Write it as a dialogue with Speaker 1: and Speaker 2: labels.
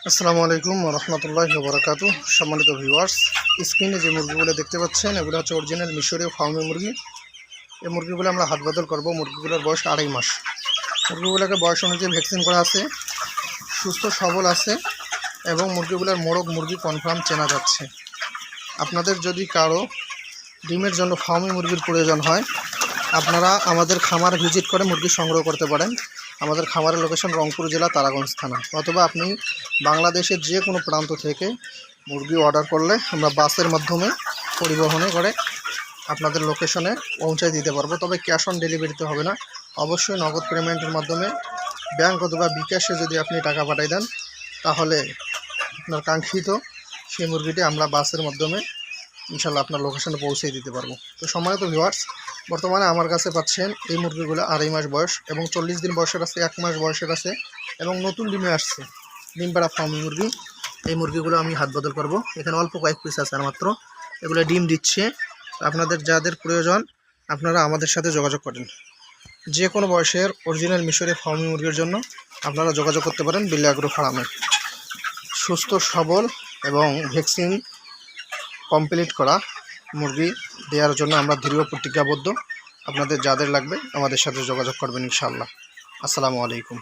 Speaker 1: আসসালামু আলাইকুম রহমতুল্লাহি ওয়া বারাকাতুহু। সম্মানিত ভিউয়ার্স, স্ক্রিনে যে মুরগিগুলো দেখতে পাচ্ছেন এগুলো হচ্ছে অরিজিনাল মিশরীয় ফার্মি মুরগি। এই মুরগিগুলো আমরা হাত বদল করব। মুরগিগুলোর বয়স 2.5 মাস। মুরগিগুলোকে বয়স অনুযায়ী ভ্যাকসিন করা আছে, সুস্থ সবল আছে এবং মুরগিগুলোর মোরগ মুরগি কনফার্ম চেনা যাচ্ছে। আপনাদের যদি কারো ডিমের জন্য ফার্মি মুরগির প্রয়োজন হয়, আপনারা আমাদের খামার ভিজিট করে মুরগি সংগ্রহ করতে পারেন। আমাদের খামারের লোকেশন রংপুর জেলা তারাগঞ্জ থানা, অথবা আপনি বাংলাদেশের যে কোনো প্রান্ত থেকে মুরগি অর্ডার করলে আমরা বাসের মাধ্যমে পরিবহনে করে আপনাদের লোকেশনে পৌঁছায় দিতে পারবো। তবে ক্যাশ অন ডেলিভারিতে হবে না, অবশ্যই নগদ পেমেন্টের মাধ্যমে ব্যাংক অথবা বিকাশে যদি আপনি টাকা পাঠিয়ে দেন, তাহলে আপনার কাঙ্ক্ষিত সেই মুরগিটি আমরা বাসের মাধ্যমে ইনশাল্লাহ আপনার লোকেশনে পৌঁছে দিতে পারবো। তো সম্মানিত ভিউয়ার্স, বর্তমানে আমার কাছে পাচ্ছেন এই মুরগিগুলো 2.5 মাস বয়স এবং 40 দিন বয়সের আছে, 1 মাস বয়সের আছে এবং নতুন ডিমে আসছে ডিম পাড়া ফার্মি মুরগি। এই মুরগিগুলো আমি হাত বদল করব। এখানে অল্প কয়েক পিস আছে আর মাত্র, এগুলো ডিম দিচ্ছে। আপনাদের যাদের প্রয়োজন আপনারা আমাদের সাথে যোগাযোগ করেন। যে কোনো বয়সের অরিজিনাল মিশরীয় ফার্মি মুরগির জন্য আপনারা যোগাযোগ করতে পারেন বিল্লা এগ্রো ফার্মে। সুস্থ সবল এবং ভ্যাকসিন কমপ্লিট করা মুরগি দেওয়ার জন্য আমরা দৃঢ় প্রতিজ্ঞাবদ্ধ। আপনাদের যাদের লাগবে আমাদের সাথে যোগাযোগ করবেন ইনশাআল্লাহ। আসসালামু আলাইকুম।